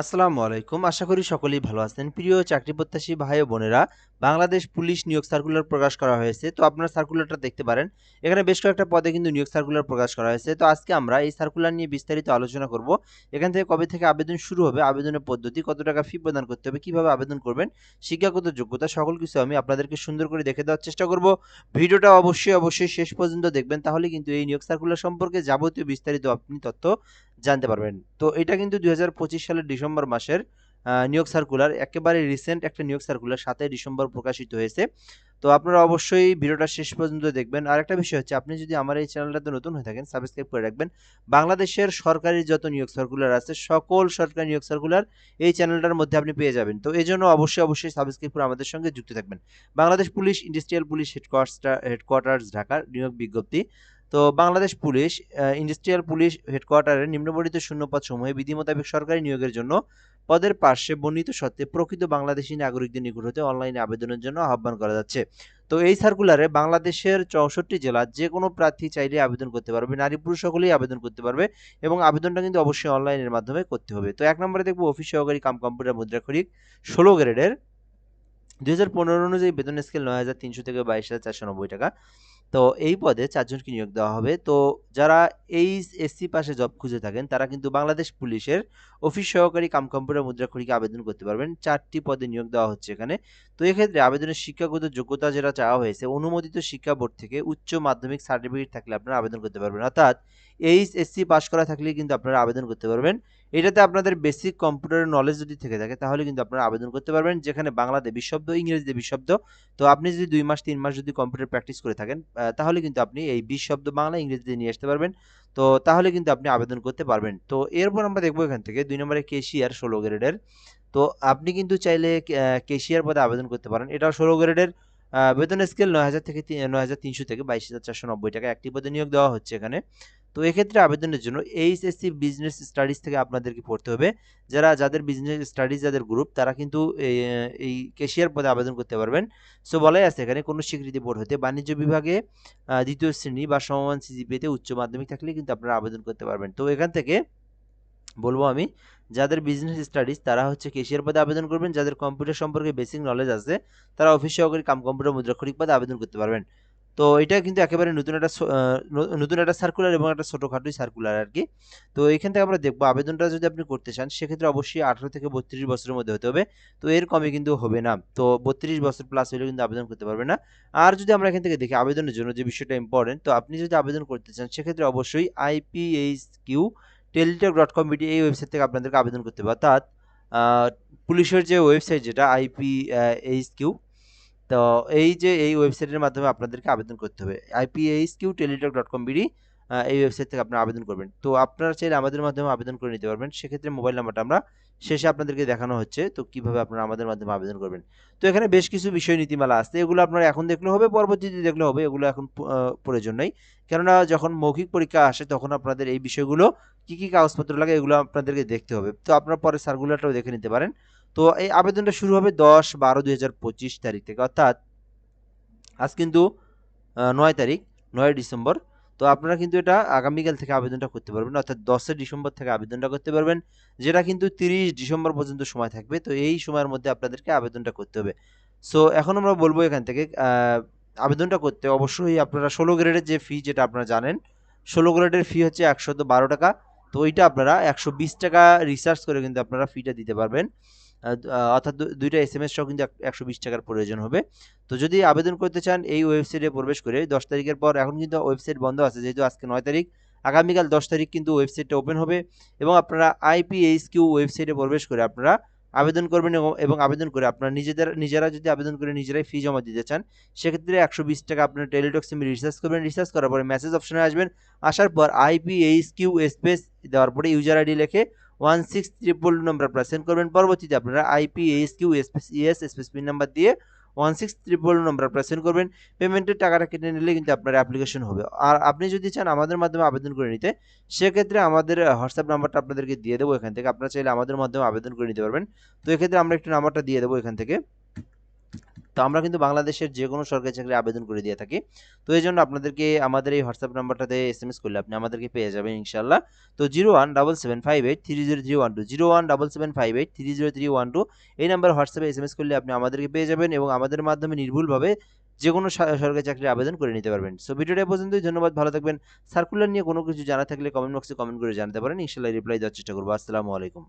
আসসালামু আলাইকুম। আশা করি সকলেই ভালো আছেন। প্রিয় চাকরি প্রত্যাশী ভাই ও বোনেরা, বাংলাদেশ পুলিশ নিয়োগ সার্কুলার প্রকাশ করা হয়েছে। তো আপনারা সার্কুলারটা দেখতে পারেন। এখানে বেশ কয়েকটা পদে কিন্তু নিয়োগ সার্কুলার প্রকাশ করা হয়েছে। তো আজকে আমরা এই সার্কুলার নিয়ে বিস্তারিত আলোচনা করব। এখান থেকে কবে থেকে আবেদন শুরু হবে, আবেদনের পদ্ধতি, কত টাকা ফি প্রদান করতে হবে, কিভাবে আবেদন করবেন, শিক্ষাগত যোগ্যতা সকল কিছু আমি আপনাদেরকে সুন্দর করে দেখে দেওয়ার চেষ্টা করব। ভিডিওটা অবশ্যই শেষ পর্যন্ত দেখবেন, তাহলে কিন্তু এই নিয়োগ সার্কুলার সম্পর্কে যাবতীয় বিস্তারিত আপনি তথ্য জানতে পারবেন। তো এটা কিন্তু ২০২৫ সালের ডিসেম্বর মাসের নিয়োগ সার্কুলার, একেবারে রিসেন্ট একটা নিয়োগ সার্কুলার ৭ই ডিসেম্বর প্রকাশিত হয়েছে। তো আপনারা অবশ্যই ভিডিওটা শেষ পর্যন্ত দেখবেন। আরেকটা বিষয় হচ্ছে, আপনি যদি আমার এই চ্যানেলটাতে নতুন হয়ে থাকেন, সাবস্ক্রাইব করে রাখবেন। বাংলাদেশের সরকারি যত নিয়োগ সার্কুলার আছে, সকল সরকারি নিয়োগ সার্কুলার এই চ্যানেলটার মধ্যে আপনি পেয়ে যাবেন। তো এজন্য অবশ্যই সাবস্ক্রাইব করে আমাদের সঙ্গে যুক্ত থাকবেন। Bangladesh police industrial police headquarters Dhaka নিয়োগ বিজ্ঞপ্তি। তো বাংলাদেশ পুলিশ ইন্ডাস্ট্রিয়াল পুলিশ হেডকোয়ার্টারের নিম্নবর্ণিত শূন্যপদ সমূহে বিধি মোতাবেক সরকারি নিয়োগের জন্য পদের পার্শ্বে বর্ণিত সত্ত্বে প্রকৃত বাংলাদেশী নাগরিকদের নিকট হতে অনলাইনে আবেদনের জন্য আহ্বান করা যাচ্ছে। তো এই সার্কুলারে বাংলাদেশের 64 জেলার যে কোনো প্রার্থী চাইলে আবেদন করতে পারবে, নারী পুরুষ সকলেই আবেদন করতে পারবে এবং আবেদনটা কিন্তু অবশ্যই অনলাইনের মাধ্যমে করতে হবে। তো ১ নম্বরে দেখব অফিস সহকারী কাম কম্পিউটার মুদ্রাক্ষরিক ১৬ গ্রেডের ২০১৫ অনুযায়ী বেতন স্কেল ৯,৩০০ থেকে ২২,৪৯০ টাকা। তো এই পদে ৪ জনকে নিয়োগ দেওয়া হবে। তো যারা এইচএসসি পাশে জব খুঁজে থাকেন, তারা কিন্তু বাংলাদেশ পুলিশের অফিস সহকারী কাম কম্পিউটার মুদ্রাক্ষরিকে আবেদন করতে পারবেন। ৪টি পদে নিয়োগ দেওয়া হচ্ছে এখানে। তো এক্ষেত্রে আবেদনের শিক্ষাগত যোগ্যতা যেটা চাওয়া হয়েছে, অনুমোদিত শিক্ষা বোর্ড থেকে উচ্চ মাধ্যমিক সার্টিফিকেট থাকলে আপনারা আবেদন করতে পারবেন। অর্থাৎ এইচএসসি পাস করা থাকলেই কিন্তু আপনারা আবেদন করতে পারবেন। এটাতে আপনাদের বেসিক কম্পিউটারের নলেজ যদি থেকে থাকে, তাহলে কিন্তু আপনারা আবেদন করতে পারবেন। যেখানে বাংলাতে ২০ শব্দ, ইংরেজিতে ২০ শব্দ। তো আপনি যদি ২ মাস ৩ মাস যদি কম্পিউটার প্র্যাকটিস করে থাকেন, তাহলে কিন্তু আপনি এই ২০ শব্দ বাংলা ইংরেজিতে নিয়ে আসতে পারবেন। তো তাহলে কিন্তু আপনি আবেদন করতে পারবেন। তো এরপর আমরা দেখব এখান থেকে ২ নম্বরে ক্যাশিয়ার ১৬ গ্রেডের। তো আপনি কিন্তু চাইলে ক্যাশিয়ার পদে আবেদন করতে পারেন। এটাও ১৬ গ্রেডের। বেতন স্কেল ৯,০০০ থেকে ৯,৩০০ থেকে ২২,৪৯০ টাকা। একটি পদে নিয়োগ দেওয়া হচ্ছে এখানে। তো এক্ষেত্রে আবেদনের জন্য এইচএসসি বিজনেস স্টাডিজ থেকে আপনাদেরকে পড়তে হবে। যাদের বিজনেস স্টাডিজ যাদের গ্রুপ, তারা কিন্তু এই ক্যাশিয়ার পদে আবেদন করতে পারবেন। সো বলাই আছে এখানে, কোনো স্বীকৃতি বোর্ড হতে বাণিজ্য বিভাগে ২য় শ্রেণী বা সমমান সিজিপিএতে উচ্চ মাধ্যমিক থাকলে কিন্তু আপনারা আবেদন করতে পারবেন। তো এখান থেকে বলবো আমি, যাদের বিজনেস স্টাডিজ তারা হচ্ছে ক্যাশিয়ার পদে আবেদন করবেন। যাদের কম্পিউটার সম্পর্কে বেসিক নলেজ আছে, তারা অফিস সহকারী কাম কম্পিউটার মুদ্রাক্ষরিক পদে আবেদন করতে পারবেন। তো এটা কিন্তু একেবারে নতুন একটা সার্কুলার এবং একটা ছোটখাটোই সার্কুলার আরকি। তো এখান থেকে আমরা দেখব, আবেদনটা যদি আপনি করতে চান, সেক্ষেত্রে অবশ্যই ১৮ থেকে ৩২ বছরের মধ্যে হতে হবে। তো এর কমে কিন্তু হবে না। তো ৩২ বছর প্লাস হইলেও কিন্তু আবেদন করতে পারবে না। আর যদি আমরা এখান থেকে দেখি আবেদনের জন্য যে বিষয়টা ইম্পর্টেন্ট, তো আপনি যদি আবেদন করতে চান, সেক্ষেত্রে অবশ্যই IPHQ টেলিটক.com বিডি এই ওয়েবসাইট থেকে আপনাদেরকে আবেদন করতে হবে। অর্থাৎ পুলিশের যে ওয়েবসাইট, যেটা IPHQ, তো এই ওয়েবসাইটের মাধ্যমে আপনাদেরকে আবেদন করতে হবে। IPHQ টেলিটক.com বিডি এই ওয়েবসাইট থেকে আপনারা আবেদন করবেন। তো আপনারা চাইলে আমাদের মাধ্যমে আবেদন করে নিতে পারবেন। সেক্ষেত্রে মোবাইল নাম্বারটা আমরা শেষে আপনাদেরকে দেখানো হচ্ছে। তো কিভাবে আপনারা আমাদের মাধ্যমে আবেদন করবেন। তো এখানে বেশ কিছু বিষয় নীতিমালা আছে। এগুলো আপনারা এখন দেখলেও হবে, পরবর্তীতে দেখলেও হবে। এগুলো এখন প্রয়োজন নেই। কেননা যখন মৌখিক পরীক্ষা আসে, তখন আপনাদের এই বিষয়গুলো কি কাগজপত্র লাগে, এগুলো আপনাদেরকে দেখতে হবে। তো আপনারা পরে সার্কুলারটাও দেখে নিতে পারেন। তো এই আবেদনটা শুরু হবে ১০/১২/২০২৫ তারিখ থেকে। অর্থাৎ আজ কিন্তু ৯ তারিখ, ৯ ডিসেম্বর। তো আপনারা কিন্তু এটা আগামীকাল থেকে আবেদনটা করতে পারবেন। অর্থাৎ ১০ ডিসেম্বর থেকে আবেদনটা করতে পারবেন। যেটা কিন্তু ৩০ ডিসেম্বর পর্যন্ত সময় থাকবে। তো এই সময়ের মধ্যে আপনাদেরকে আবেদনটা করতে হবে। সো এখন আমরা বলব এখান থেকে আবেদনটা করতে অবশ্যই আপনারা ১৬ গ্রেডের যে ফি, যেটা আপনারা জানেন, ১৬ গ্রেডের ফি হচ্ছে ১১২ টাকা। তো ওইটা আপনারা ১২০ টাকা রিচার্জ করে কিন্তু আপনারা ফিটা দিতে পারবেন। অর্থাৎ দুইটা এসএমএস সহ কিন্তু ১২০ টাকার প্রয়োজন হবে। তো যদি আবেদন করতে চান, এই ওয়েবসাইটে প্রবেশ করে ১০ তারিখের পর, এখন কিন্তু ওয়েবসাইট বন্ধ আছে যেহেতু আজকে ৯ তারিখ, আগামীকাল ১০ তারিখ কিন্তু ওয়েবসাইটটা ওপেন হবে এবং আপনারা IPHQ ওয়েবসাইটে প্রবেশ করে আপনারা আবেদন করবেন এবং আবেদন করে আপনারা নিজেরা যদি আবেদন করে নিজেরাই ফি জমা দিতে চান, সেক্ষেত্রে ১২০ টাকা আপনার টেলিটক সিমে রিচার্জ করবেন। রিচার্জ করার পরে মেসেজ অপশনে আসবেন। আসার পর IPHQ স্পেস দেওয়ার পরে ইউজার আইডি লিখে 1600 নাম্বার আপনারা সেন্ড করবেন। পরবর্তীতে আপনারা IPHQ space ES space pin number দিয়ে 1600 নাম্বার আপনারা সেন্ড করবেন। পেমেন্টের টাকাটা কেটে নিলে কিন্তু আপনার অ্যাপ্লিকেশন হবে। আর আপনি যদি চান আমাদের মাধ্যমে আবেদন করে নিতে, সেক্ষেত্রে আমাদের হোয়াটসঅ্যাপ নাম্বারটা আপনাদেরকে দিয়ে দেবো এখান থেকে। আপনারা চাইলে আমাদের মাধ্যমে আবেদন করে নিতে পারবেন। তো এক্ষেত্রে আমরা একটু নাম্বারটা দিয়ে দেবো এখান থেকে। তো আমরা কিন্তু বাংলাদেশের যে কোনো সরকারি চাকরির আবেদন করে দিয়ে থাকি। তো এইজন্য আপনাদেরকে আমাদের এই হোয়াটসঅ্যাপ নাম্বারটাতে এসএমএস করলে আপনি আমাদেরকে পেয়ে যাবেন ইনশাআল্লাহ। তো 017758300312 017758300312 এই নাম্বারে হোয়াটসঅ্যাপে এসএমএস করলে আপনি আমাদেরকে পেয়ে যাবেন এবং আমাদের মাধ্যমে নির্ভুলভাবে যেকোনো সরকারি চাকরির আবেদন করে নিতে পারবেন। সো ভিডিওটা এ পর্যন্তই। ধন্যবাদ, ভালো থাকবেন। সার্কুলার নিয়ে কোনো কিছু জানার থাকলে কমেন্ট বক্সে কমেন্ট করে জানাতে পারেন। ইনশাআল্লাহ রিপ্লাই দেওয়ার চেষ্টা করব। আসসালামু আলাইকুম।